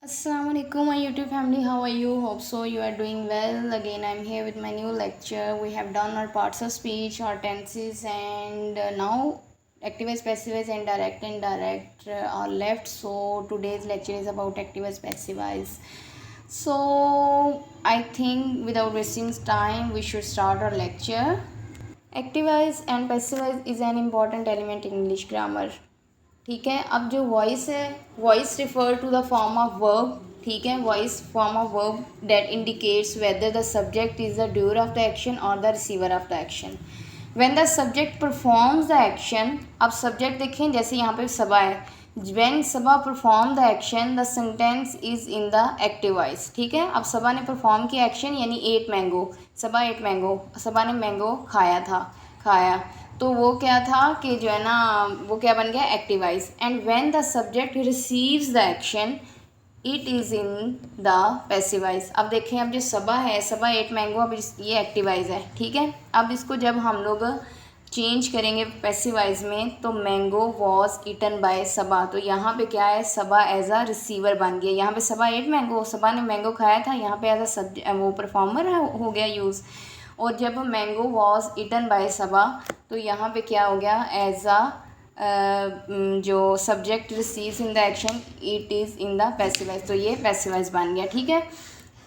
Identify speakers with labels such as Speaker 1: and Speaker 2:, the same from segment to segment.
Speaker 1: Assalamu alaikum, my YouTube family. How are you? Hope so. You are doing well. Again, I'm here with my new lecture. We have done our parts of speech, our tenses, and now active voice, passive voice, and direct and indirect are left. So today's lecture is about active voice, passive voice. So I think without wasting time, we should start our lecture. Active voice and passive voice is an important element in English grammar. ठीक है। अब जो voice है, voice refer to the form of verb. ठीक है, voice form of verb that indicates whether the subject is the doer of the action or the receiver of the action. When the subject performs the action, अब subject देखें जैसे यहाँ पे सबा है, when Saba perform the action the sentence is in the active voice. ठीक है, अब सबा ने परफॉर्म किया एक्शन यानी एट मैंगो, सबा एट मैंगो, सबा ने मैंगो खाया था, खाया, तो वो क्या था कि जो है ना वो क्या बन गया active voice. And when the subject receives the action it is in the passive voice. अब देखें, अब जो सबा है, सबा एट मैंगो, अब ये एक्टिव वॉइस है। ठीक है, अब इसको जब हम लोग चेंज करेंगे पैसिव वॉइस में तो मैंगो वॉज ईटन बाय सबा, तो यहाँ पे क्या है, सबा एज अ रिसीवर बन गया। यहाँ पे सबा एट मैंगो, सबा ने मैंगो खाया था, यहाँ पे एज अ सब्जेक्ट वो परफॉर्मर हो गया यूज़। और जब मैंगो वॉज ईटन बाय सबा तो यहाँ पे क्या हो गया, एज अ जो subject receives in the action it is in the passive voice, तो ये पैसिव वॉइस बन गया। ठीक है,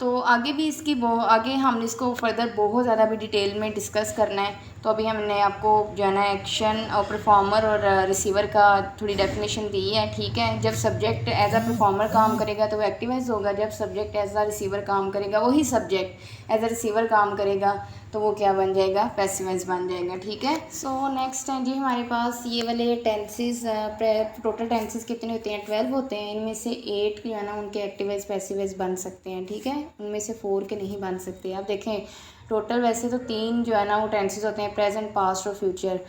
Speaker 1: तो आगे भी इसकी आगे हम इसको फर्दर बहुत ज़्यादा भी डिटेल में डिस्कस करना है। तो अभी हमने आपको जो है ना एक्शन और परफॉर्मर और रिसीवर का थोड़ी डेफिनेशन दी है। ठीक है, जब सब्जेक्ट एज अ परफॉर्मर काम करेगा तो वो एक्टिव वॉइस होगा, जब सब्जेक्ट एज अ रिसीवर काम करेगा, वही सब्जेक्ट एज अ रिसीवर काम करेगा तो वो क्या बन जाएगा, पैसिव वॉइस बन जाएगा। ठीक है, सो नेक्स्ट है जी हमारे पास ये वाले टेंसेस। टोटल टेंसेस कितने होते हैं, 12 होते हैं। इनमें से 8 जो है ना उनके एक्टिव वॉइस पैसिव वॉइस बन सकते हैं। ठीक है, उनमें से 4 के नहीं बन सकते। अब देखें टोटल वैसे तो 3 जो है ना वो टेंसेस होते हैं, प्रेजेंट, पास्ट और future.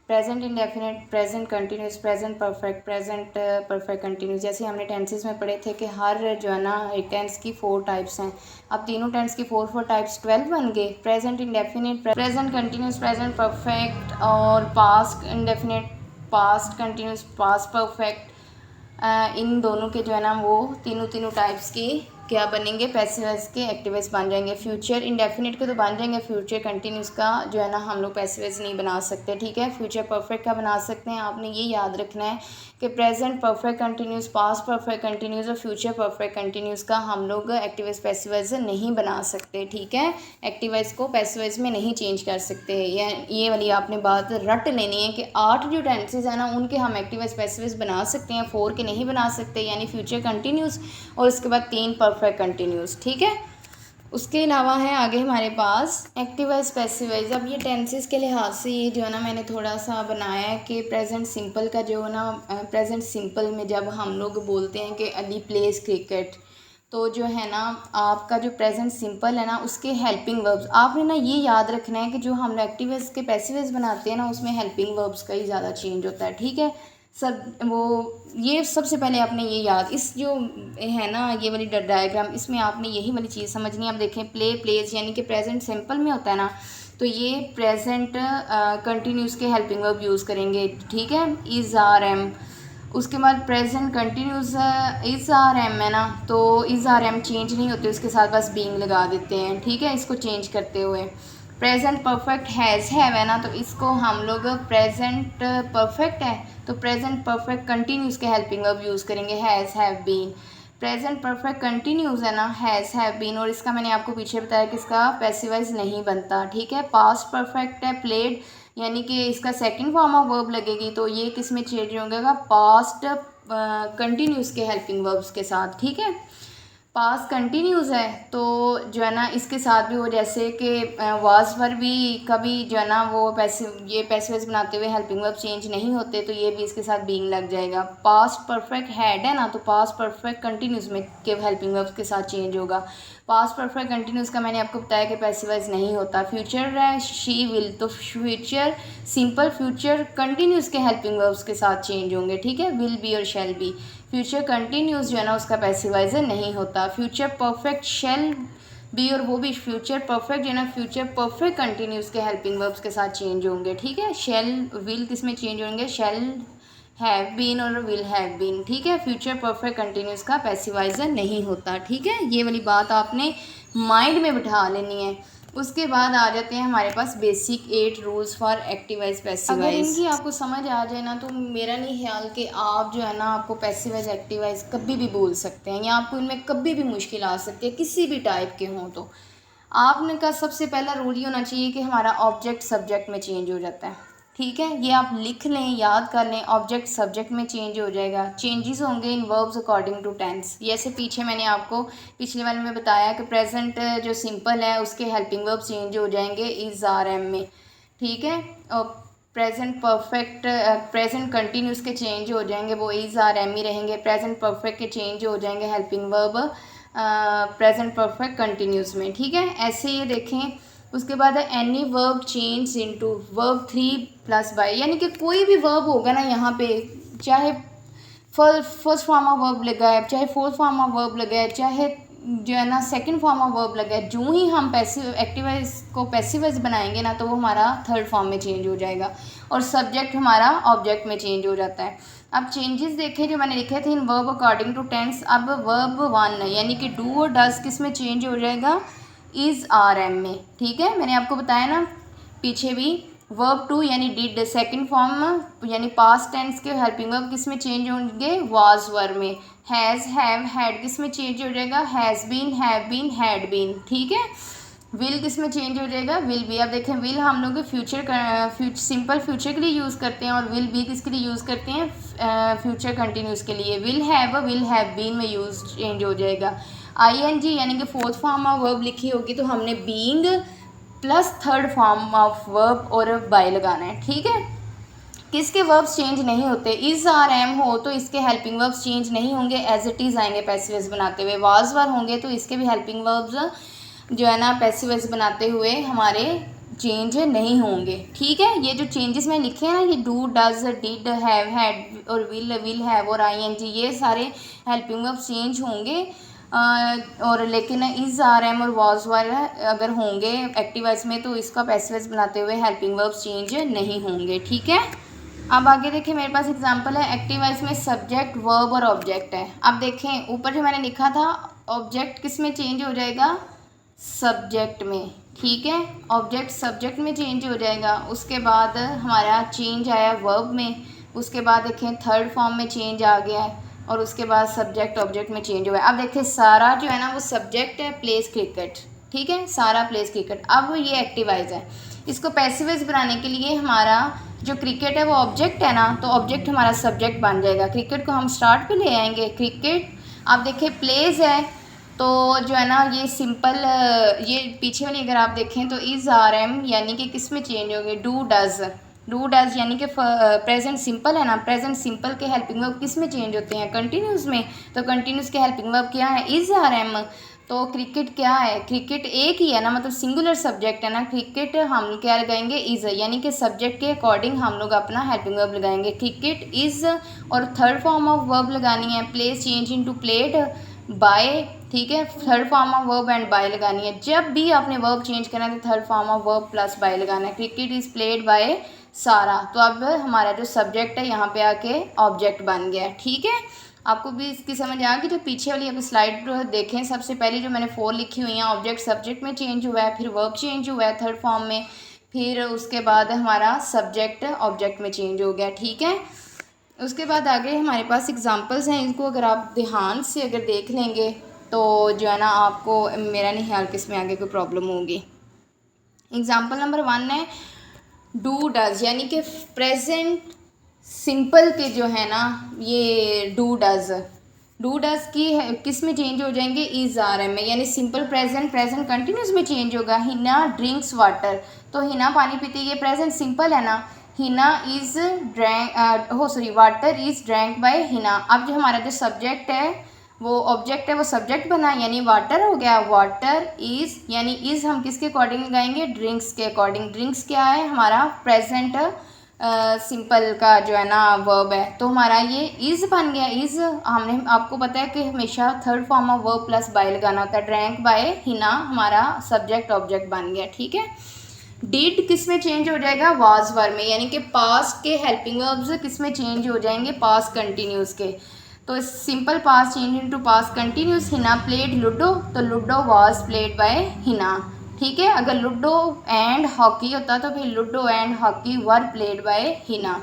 Speaker 1: Present indefinite, present continuous, present perfect, present perfect continuous. जैसे हमने टेंसेस में पढ़े थे कि हर जो है ना एक टेंस की 4 टाइप्स हैं। अब तीनों टेंस की 4 टाइप्स 12 बन गए। Present indefinite, present continuous, present perfect और past indefinite, past continuous, past perfect. इन दोनों के जो है ना वो तीनों टाइप्स की क्या बनेंगे, पैसिव वॉइस के एक्टिव वॉइस बन जाएंगे। फ्यूचर इंडेफिनिट के तो बन जाएंगे, फ्यूचर कंटिन्यूस का जो है ना हम लोग पैसिव वॉइस नहीं बना सकते। ठीक है, फ्यूचर परफेक्ट का बना सकते हैं। आपने ये याद रखना है कि present perfect continuous, past perfect continuous और फ्यूचर परफेक्ट कंटिन्यूस का हम लोग एक्टिव वॉइस पैसिव वॉइस नहीं बना सकते। ठीक है, एक्टिव वॉइस को पैसिव वॉइस में नहीं चेंज कर सकते। ये वाली आपने बात रट लेनी है कि 8 जो टेंसेज है ना उनके हम एक्टिव वॉइस पैसिव वॉइस बना सकते हैं, 4 के नहीं बना सकते, यानी फ्यूचर कंटिन्यूस और उसके बाद 3 परफेक्ट कंटिन्यूस। ठीक है, उसके अलावा है आगे हमारे पास एक्टिव वॉइस पैसिव वॉइस। अब ये टेंसेस के लिहाज से ये जो है ना मैंने थोड़ा सा बनाया है कि प्रेजेंट सिंपल का जो है ना, प्रेजेंट सिंपल में जब हम लोग बोलते हैं कि अली प्लेज क्रिकेट, तो जो है ना आपका जो प्रेजेंट सिंपल है ना उसके हेल्पिंग वर्ब्स आपने ना ये याद रखना है कि जो हम एक्टिव वॉइस के पैसिव वॉइस बनाते हैं ना उसमें हेल्पिंग वर्ब्स का ही ज़्यादा चेंज होता है। ठीक है, सब वो ये सबसे पहले आपने ये याद, इस जो है ना ये वाली डायग्राम, इसमें आपने यही वाली चीज़ समझनी है। आप देखें प्ले, प्लेज यानी कि प्रेजेंट सिंपल में होता है ना, तो ये प्रेजेंट कंटिन्यूस के हेल्पिंग वर्ब यूज़ करेंगे। ठीक है, इज़ आर एम, उसके बाद present continuous is are am है ना, तो इज़ आर एम चेंज नहीं होते, उसके साथ बस बीइंग लगा देते हैं। ठीक है, इसको चेंज करते हुए प्रेजेंट परफेक्ट हैज़ हैव है ना, तो इसको हम लोग प्रेजेंट परफेक्ट है तो प्रेजेंट परफेक्ट कंटिन्यूस के हेल्पिंग वर्ब यूज़ करेंगे, has have been. Present perfect continuous है ना, हैज़ हैव बीन, और इसका मैंने आपको पीछे बताया कि इसका पैसिव वॉइस नहीं बनता। ठीक है, पास्ट परफेक्ट है प्लेड, यानी कि इसका सेकंड फॉर्म ऑफ वर्ब लगेगी, तो ये किस में चेंज होगा, पास्ट कंटिन्यूस के हेल्पिंग वर्ब्स के साथ। ठीक है, पास कंटिन्यूस है तो जो है ना इसके साथ भी वो जैसे कि वाज पर भी कभी जो है ना वो ये पैसिव बनाते हुए हेल्पिंग वर्ब चेंज नहीं होते, तो ये भी इसके साथ बीइंग लग जाएगा। पास्ट परफेक्ट हैड है ना, तो पास्ट परफेक्ट कंटिन्यूस में के हेल्पिंग वर्ब के साथ चेंज होगा। पास्ट परफेक्ट कंटिन्यूस का मैंने आपको बताया कि पैसिव नहीं होता। फ्यूचर है शी विल, तो फ्यूचर सिंपल फ्यूचर कंटिन्यूस के हेल्पिंग वर्ब्स के साथ चेंज होंगे। ठीक है, विल बी और शैल बी। फ्यूचर कंटिन्यूस जो है ना उसका पैसिवाइजर नहीं होता। फ्यूचर परफेक्ट शेल बी, और वो भी फ्यूचर परफेक्ट जो है ना फ्यूचर परफेक्ट कंटिन्यूस के हेल्पिंग वर्ब्स के साथ चेंज होंगे। ठीक है, शेल विल किस में चेंज होंगे, शेल हैव बीन और विल हैव बीन, ठीक है। फ्यूचर परफेक्ट कंटिन्यूस का पैसिवाइजर नहीं होता, ठीक है। ये वाली बात आपने माइंड में बिठा लेनी है। उसके बाद आ जाते हैं हमारे पास basic 8 rules for active voice passive voice. अगर इनकी आपको समझ आ जाए ना तो मेरा नहीं ख्याल कि आप जो है ना आपको पैसिव वाइज एक्टिव वाइज कभी भी बोल सकते हैं या आपको इनमें कभी भी मुश्किल आ सकती है, किसी भी टाइप के हों। तो आपने का सबसे पहला रूल ये होना चाहिए कि हमारा ऑब्जेक्ट सब्जेक्ट में चेंज हो जाता है, ठीक है। ये आप लिख लें, याद कर लें, ऑब्जेक्ट सब्जेक्ट में चेंज हो जाएगा। चेंजेस होंगे इन वर्ब्स अकॉर्डिंग टू टेंस। जैसे पीछे मैंने आपको पिछले वाले में बताया कि प्रेजेंट जो सिंपल है उसके हेल्पिंग वर्ब चेंज हो जाएंगे इज़ आर एम में, ठीक है। और प्रेजेंट परफेक्ट प्रेजेंट कंटिन्यूस के चेंज हो जाएंगे, वो इज़ आर एम ही रहेंगे। प्रेजेंट परफेक्ट के चेंज हो जाएंगे helping verb present perfect continuous में, ठीक है। ऐसे ये देखें। उसके बाद है any verb change into verb 3 plus bye, यानी कि कोई भी वर्ब होगा ना यहाँ पे, चाहे फर्स्ट फॉर्म ऑफ वर्ब लगा है, चाहे फोर्थ फॉर्म ऑफ वर्ब लगा है, चाहे जो है ना सेकंड फॉर्म ऑफ वर्ब लगा है, जो ही हम पैसिव एक्टिवाइज को पैसिवाइज बनाएंगे ना तो वो हमारा थर्ड फॉर्म में चेंज हो जाएगा और सब्जेक्ट हमारा ऑब्जेक्ट में चेंज हो जाता है। अब चेंजेस देखें जो मैंने लिखे थे इन वर्ब अकॉर्डिंग टू टेंस। अब वर्ब 1 यानी कि डू और डज किस में चेंज हो जाएगा, इज़ आर एम में, ठीक है। मैंने आपको बताया ना पीछे भी, वर्ब 2 यानी डिड सेकंड फॉर्म यानी पास्ट टेंस के हेल्पिंग वर्ब किस में चेंज होंगे, वाज वर में। हैज़ हैव हैड किस में चेंज हो जाएगा, has been have been had been, ठीक है। विल किस में चेंज हो जाएगा, विल बी। अब देखें विल हम लोग फ्यूचर सिंपल फ्यूचर के लिए यूज़ करते हैं और विल बी किसके लिए यूज़ करते हैं, फ्यूचर कंटिन्यूस के लिए। विल हैव बीन में यूज़ चेंज हो जाएगा। आईएनजी यानी कि फोर्थ फॉर्म ऑफ वर्ब लिखी होगी तो हमने being plus third form of verb और बाय लगाना है, ठीक है। किसके वर्ब्स चेंज नहीं होते, इज़ आर एम हो तो इसके हेल्पिंग वर्ब्स चेंज नहीं होंगे, एज इट इज़ आएंगे पैसिव बनाते हुए। वाज वर होंगे तो इसके भी हेल्पिंग वर्ब्स जो है ना पैसिव बनाते हुए हमारे चेंज नहीं होंगे, ठीक है। ये जो चेंजेस मैं लिखे हैं ना, ये do does did have had और विल हैव और आईएनजी, ये सारे हेल्पिंग वर्ब्स चेंज होंगे और लेकिन इज़ आर एम और वाज वर अगर होंगे एक्टिव वॉइस में तो इसका पैसिव वॉइस बनाते हुए हेल्पिंग वर्ब्स चेंज नहीं होंगे, ठीक है। अब आगे देखें, मेरे पास एग्जांपल है एक्टिव वॉइस में सब्जेक्ट वर्ब और ऑब्जेक्ट है। अब देखें ऊपर जो मैंने लिखा था ऑब्जेक्ट किस में चेंज हो जाएगा, सब्जेक्ट में, ठीक है। ऑब्जेक्ट सब्जेक्ट में चेंज हो जाएगा। उसके बाद हमारा चेंज आया वर्ब में, उसके बाद देखें थर्ड फॉर्म में चेंज आ गया है और उसके बाद सब्जेक्ट ऑब्जेक्ट में चेंज हुआ है। अब देखिए सारा जो है ना वो सब्जेक्ट है, प्लेस क्रिकेट, ठीक है, सारा प्लेस क्रिकेट। अब ये एक्टिवाइज है। इसको पैसिवाइज बनाने के लिए हमारा जो क्रिकेट है वो ऑब्जेक्ट है ना, तो ऑब्जेक्ट हमारा सब्जेक्ट बन जाएगा। क्रिकेट को हम स्टार्ट पे ले आएंगे, क्रिकेट। अब देखिए प्लेस है तो जो है ना ये सिंपल, ये पीछे वाली अगर आप देखें तो इज़ आर एम यानी कि किस में चेंज हो गए, डू डज यानी कि प्रेजेंट सिंपल है ना, प्रेजेंट सिंपल के हेल्पिंग वर्ब किस में चेंज होते हैं, कंटिन्यूस में। तो कंटिन्यूस के हेल्पिंग वर्ब क्या है, इज़ आर एम। तो क्रिकेट क्या है, क्रिकेट एक ही है ना, मतलब सिंगुलर सब्जेक्ट है ना। क्रिकेट हम क्या लगाएंगे, इज़, यानी कि सब्जेक्ट के अकॉर्डिंग हम लोग अपना हेल्पिंग वर्ब लगाएंगे। क्रिकेट इज़ और थर्ड फॉर्म ऑफ वर्ब लगानी है, plays change into played by, ठीक है। Third form of verb and by लगानी है। जब भी आपने वर्ब चेंज करना है तो third form of verb plus by लगाना है। क्रिकेट इज़ प्लेड बाय सारा, तो अब हमारा जो सब्जेक्ट है यहाँ पे आके ऑब्जेक्ट बन गया, ठीक है। आपको भी इसकी समझ आ गई। जो पीछे वाली अभी स्लाइड देखें, सबसे पहले जो मैंने 4 लिखी हुई हैं, ऑब्जेक्ट सब्जेक्ट में चेंज हुआ है, फिर वर्ब चेंज हुआ है थर्ड फॉर्म में, फिर उसके बाद हमारा सब्जेक्ट ऑब्जेक्ट में चेंज हो गया, ठीक है। उसके बाद आगे हमारे पास एग्जांपल्स हैं, इनको अगर आप ध्यान से अगर देख लेंगे तो जो है ना आपको मेरा नहीं ख्याल कि इसमें आगे कोई प्रॉब्लम होगी। एग्जांपल नंबर 1 है डू डज, यानी कि प्रेजेंट सिंपल के जो है ना ये डू डज की किस में चेंज हो जाएंगे, इज़ आर एम में, यानी सिंपल प्रेजेंट कंटिन्यूस में चेंज होगा। हिना ड्रिंक्स वाटर, तो हिना पानी पीती है, ये प्रेजेंट सिंपल है ना। Hina is water is drank by Hina. अब जो हमारा जो सब्जेक्ट है वो ऑब्जेक्ट है, वो सब्जेक्ट बना यानी वाटर हो गया। वाटर इज़ यानी इज़ हम किसके अकॉर्डिंग लगाएंगे, ड्रिंक्स के अकॉर्डिंग। ड्रिंक्स क्या है, हमारा प्रेजेंट सिंपल का जो है ना वर्ब है, तो हमारा ये इज़ बन गया। इज़ हमने आपको पता है कि हमेशा third form of verb plus by लगाना होता है। ड्रैंक बाय हिना हमारा सब्जेक्ट ऑब्जेक्ट बन गया, ठीक है। डिड किस में चेंज हो जाएगा, वाज वर्ब में, यानी कि पास्ट के हेल्पिंग वर्ब्स किस में चेंज हो जाएंगे, पास्ट कंटिन्यूस के। तो simple past change into past continuous. Hina played ludo, तो ludo was played by Hina, ठीक है। अगर लूडो एंड हॉकी होता तो फिर ludo and hockey were played by Hina.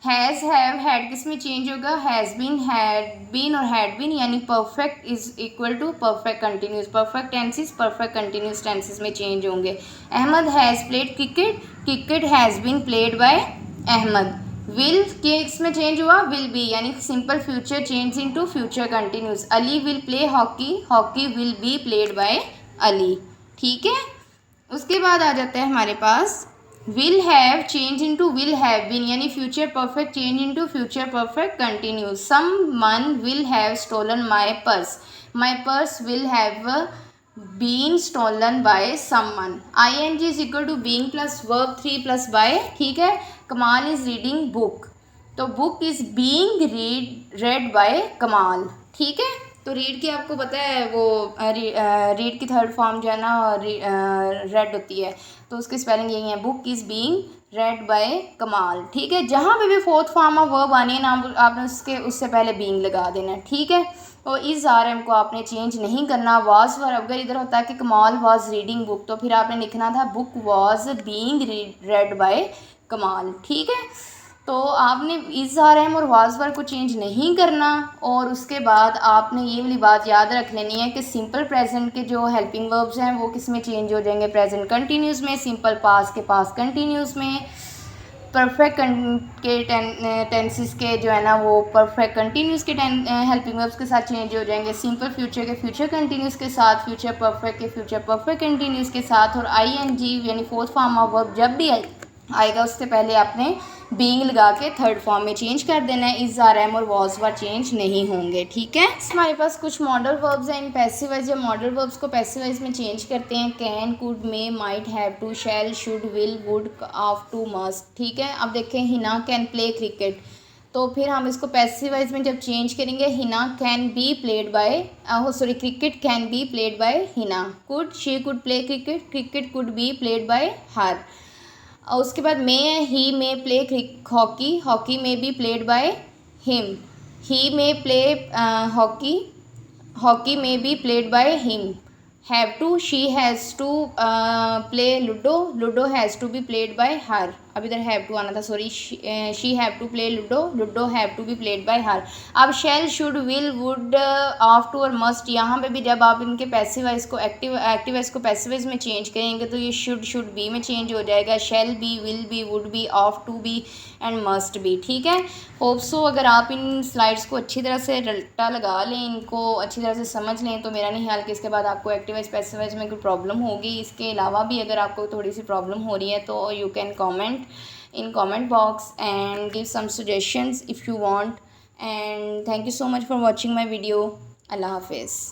Speaker 1: Has have had किस में चेंज होगा, हैज़ बीन, हैड बीन और हैड बीन, यानी perfect is equal to perfect continuous, perfect tenses perfect continuous tenses में चेंज होंगे। Ahmad has played cricket, cricket has been played by Ahmad. Will के इसमें change हुआ, विल बी, यानी simple future change into future continuous. Ali will play hockey, hockey will be played by Ali, ठीक है। उसके बाद आ जाता है हमारे पास will have change into will have been, यानी future perfect change into future perfect continuous. Someone will have stolen my purse, my purse will have been stolen by someone. ing is equal to being plus verb 3 plus by, ठीक है। Kamal is reading book, तो book is being read by Kamal, ठीक है। तो read की आपको पता है वो रीड की थर्ड फॉर्म जो है ना रेड होती है, तो उसकी स्पेलिंग यही है, book is being read by Kamal, ठीक है। जहाँ पे भी फोर्थ फॉर्म ऑफ वर्ब आनी है ना, आपने उससे पहले बीइंग लगा देना है, ठीक है। और इस आर को आपने चेंज नहीं करना। वाज वर्ब अगर इधर होता है कि कमाल वाज रीडिंग बुक, तो फिर आपने लिखना था book was being read by Kamal, ठीक है। तो आपने इस आर और वाज वर्ब को चेंज नहीं करना। और उसके बाद आपने ये वाली बात याद रख लेनी है कि सिंपल प्रेजेंट के जो हेल्पिंग वर्ब्स हैं वो किस में चेंज हो जाएंगे, प्रेजेंट कंटिन्यूस में, सिंपल पास्ट के पास्ट कंटिन्यूस में, परफेक्ट के टेंसेस के जो है ना वो परफेक्ट कंटिन्यूस के हेल्पिंग वर्ब्स के साथ चेंज हो जाएंगे, सिंपल फ्यूचर के फ्यूचर कंटिन्यूस के साथ, फ्यूचर परफेक्ट के फ्यूचर परफेक्ट कंटिन्यूस के साथ। और ing यानी फोर्थ फॉर्म ऑफ वर्ब जब भी आएगा उससे पहले आपने बीइंग लगा के थर्ड फॉर्म में चेंज कर देना है। इज आर एम और वॉज वर चेंज नहीं होंगे, ठीक है। हमारे पास कुछ मॉडल वर्ब्स हैं। इन पैसिव वाइज या मॉडल वर्ब्स को पैसिव वाइज में चेंज करते हैं, can, could, may, might, have to, shall, should, will, would, ought to, must, ठीक है। अब देखें हिना कैन प्ले क्रिकेट, तो फिर हम इसको पैसिव वाइज में जब चेंज करेंगे, Hina can be played by cricket can be played by Hina. Could, she could play cricket, cricket could be played by her. और उसके बाद मे है, he may play hockey, hockey may be played by him. He may play hockey, hockey may be played by him. Have to, she has to play ludo, ludo has to be played by her. अब इधर have to आना था, sorry, she have to play ludo, ludo have to be played by her. अब shall, should, will, would, ought to और must, यहाँ पे भी जब आप इनके पैसिव वाइज को एक्टिव वाइज को पैसिव वाइज में चेंज करेंगे तो ये शुड बी में चेंज हो जाएगा, shall be, will be, would be, ought to be and must be, ठीक है। होप सो अगर आप इन स्लाइड्स को अच्छी तरह से रट्टा लगा लें, इनको अच्छी तरह से समझ लें, तो मेरा नहीं ख्याल कि इसके बाद आपको एक्टिव वाइज पैसिव वाइज में कोई प्रॉब्लम होगी। इसके अलावा भी अगर आपको थोड़ी सी प्रॉब्लम हो रही है तो you can comment in comment box and give some suggestions if you want, and thank you so much for watching my video. Allah Hafiz.